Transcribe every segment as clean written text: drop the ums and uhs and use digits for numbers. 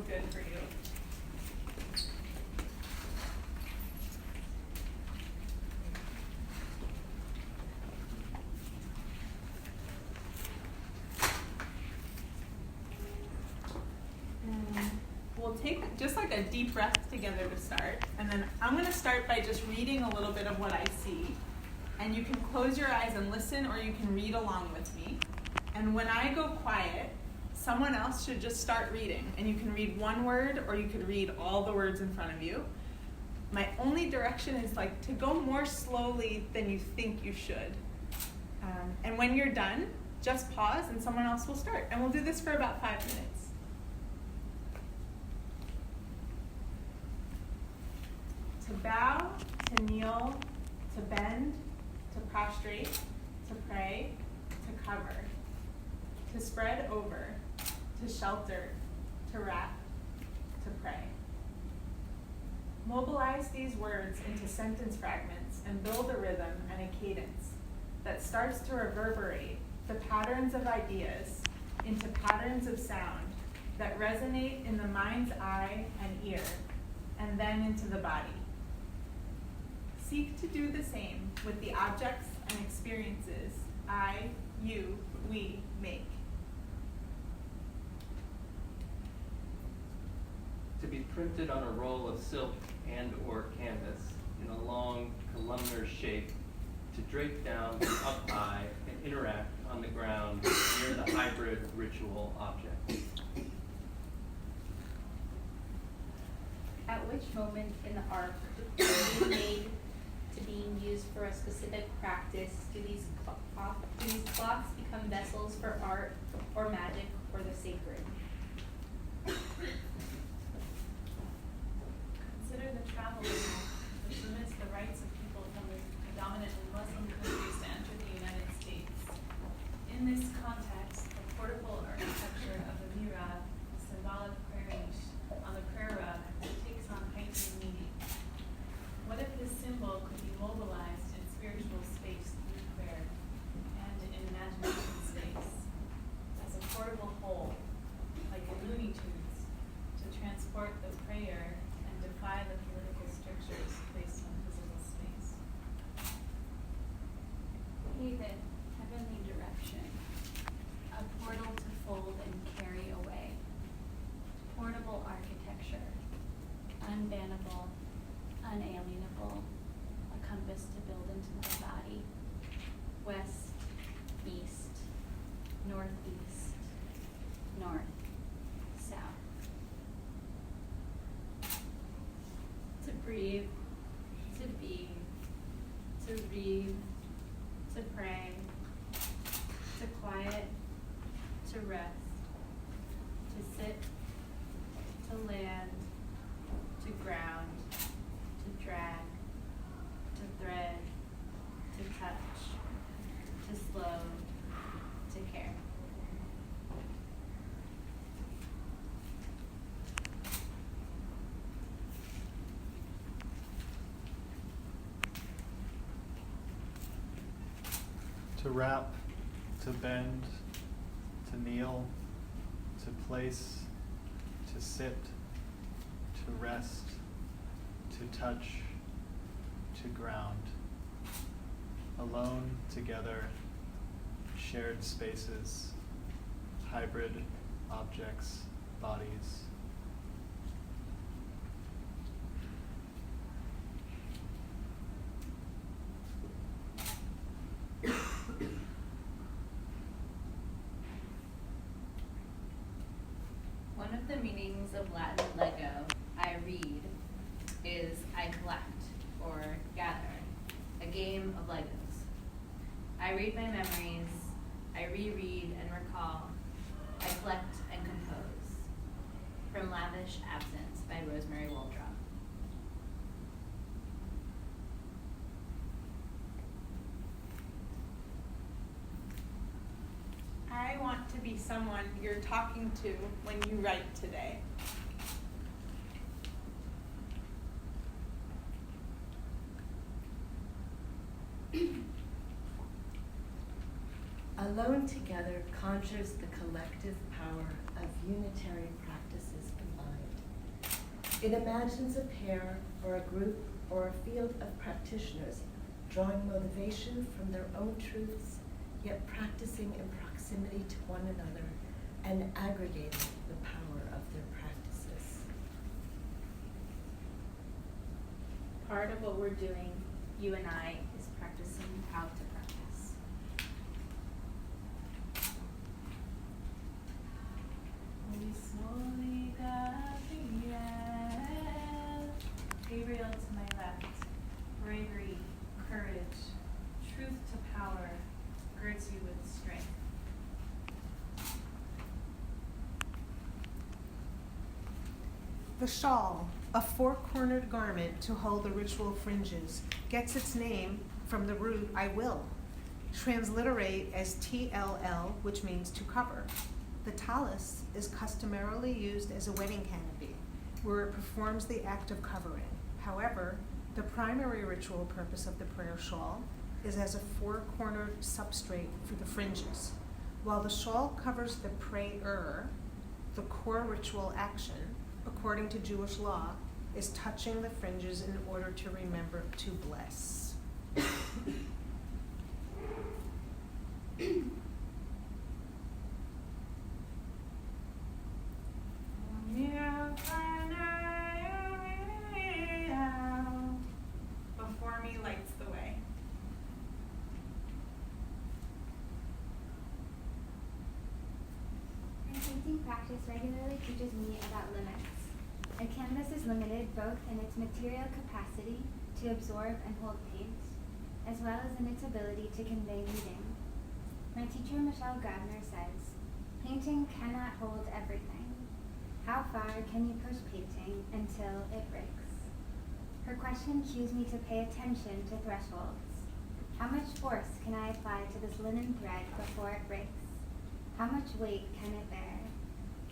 feels good for you. We'll take just like a deep breath together to start, and then I'm going to start by just reading a little bit of what I see, and you can close your eyes and listen, or you can read along with me. And when I go quiet, someone else should just start reading, and you can read one word, or you could read all the words in front of you. My only direction is like to go more slowly than you think you should. And when you're done, just pause and someone else will start. And we'll do this for about 5 minutes. To bow, to kneel, to bend, to prostrate, to pray, to cover, to spread over, to shelter, to wrap, to pray. Mobilize these words into sentence fragments and build a rhythm and a cadence that starts to reverberate the patterns of ideas into patterns of sound that resonate in the mind's eye and ear, and then into the body. Seek to do the same with the objects and experiences I, you, we make. To be printed on a roll of silk and or canvas in a long columnar shape, to drape down from up high and interact on the ground near the hybrid ritual object. At which moment in the arc, being made to being used for a specific practice, do these cloths become vessels for art or magic or the sacred? Consider the travel rule, which limits the rights of people from the predominantly Muslim countries to enter the United States. In this context, the portable architecture of the mihrab, a symbolic prayer niche on the prayer rug, takes on heightened meaning. What if this symbol could be mobilized in spiritual space through prayer and in imagination space as a portable whole, like in Looney Tunes, to transport the prayer and defy the political strictures placed on physical space? Haven, heavenly direction, a portal to fold and carry away. Portable architecture, unbannable, unalienable, a compass to build into the body. West, east, northeast, north, south. To breathe, to be, to read, to pray, to quiet, to rest, to sit, to land, to ground, to drag, to thread, to touch, to slow, to care. To wrap, to bend, to kneel, to place, to sit, to rest, to touch, to ground. Alone, together, shared spaces, hybrid objects, bodies. One of the meanings of Latin Lego, I read, is I collect or gather, a game of Legos. I read my memories, I reread and recall, I collect and compose. From Lavish Absence by Rosemary Waldrop. I want to be someone you're talking to when you write today. Alone together conjures the collective power of unitary practices combined. It imagines a pair or a group or a field of practitioners drawing motivation from their own truths, yet practicing in proximity to one another and aggregating the power of their practices. Part of what we're doing, you and I, is practicing how to practice. We slowly got the end. Arielle to my left. Bravery, courage, truth to power, girds you with strength. The shawl, a four-cornered garment to hold the ritual fringes, gets its name from the root I will, transliterate as TLL, which means to cover. The tallis is customarily used as a wedding canopy, where it performs the act of covering. However, the primary ritual purpose of the prayer shawl is as a four-cornered substrate for the fringes. While the shawl covers the prayer, the core ritual action, according to Jewish law, is touching the fringes in order to remember to bless. Before me lights the way. Orienting Practice regularly teaches me about limits. A canvas is limited both in its material capacity to absorb and hold paint, as well as in its ability to convey meaning. My teacher, Michelle Grabner, says, "Painting cannot hold everything. How far can you push painting until it breaks?" Her question cues me to pay attention to thresholds. How much force can I apply to this linen thread before it breaks? How much weight can it bear?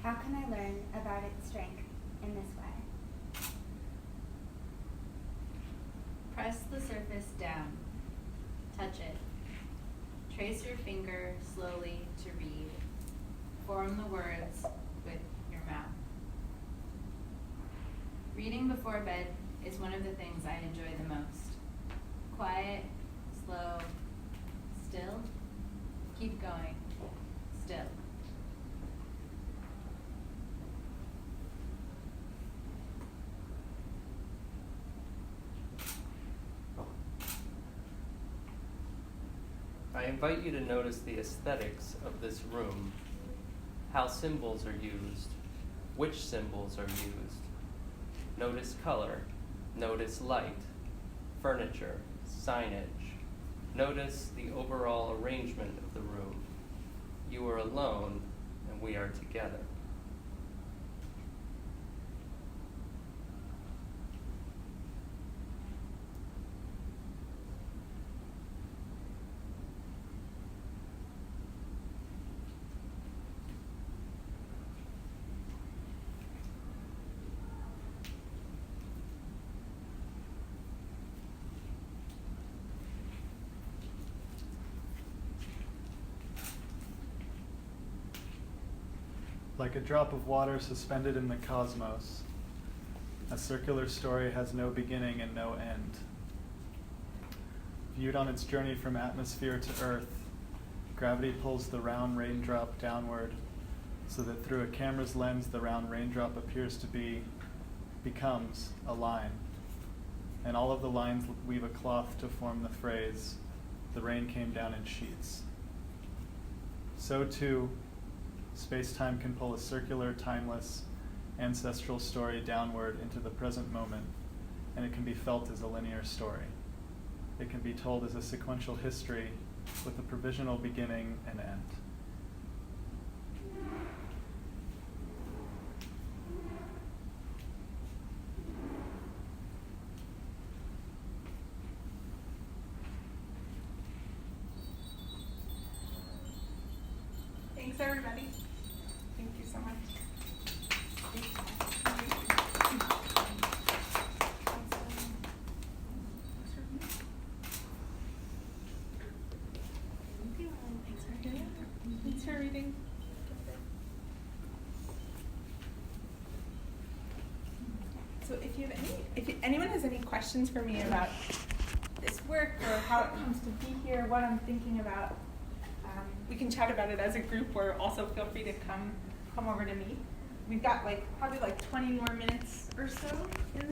How can I learn about its strength in this way? Press the surface down. Touch it. Trace your finger slowly to read. Form the words with your mouth. Reading before bed is one of the things I enjoy the most. Quiet, slow, still. Keep going. Still. I invite you to notice the aesthetics of this room, how symbols are used, which symbols are used. Notice color, notice light, furniture, signage. Notice the overall arrangement of the room. You are alone, and we are together. Like a drop of water suspended in the cosmos, a circular story has no beginning and no end. Viewed on its journey from atmosphere to earth, gravity pulls the round raindrop downward so that through a camera's lens the round raindrop appears to becomes a line. And all of the lines weave a cloth to form the phrase, "The rain came down in sheets." So too, space-time can pull a circular, timeless, ancestral story downward into the present moment, and it can be felt as a linear story. It can be told as a sequential history with a provisional beginning and end. Thanks, everybody. Thank you so much. Thanks for reading. So if anyone has any questions for me about this work or how it comes to be here, what I'm thinking about, we can chat about it as a group, or also feel free to come over to me. We've got probably 20 more minutes or so in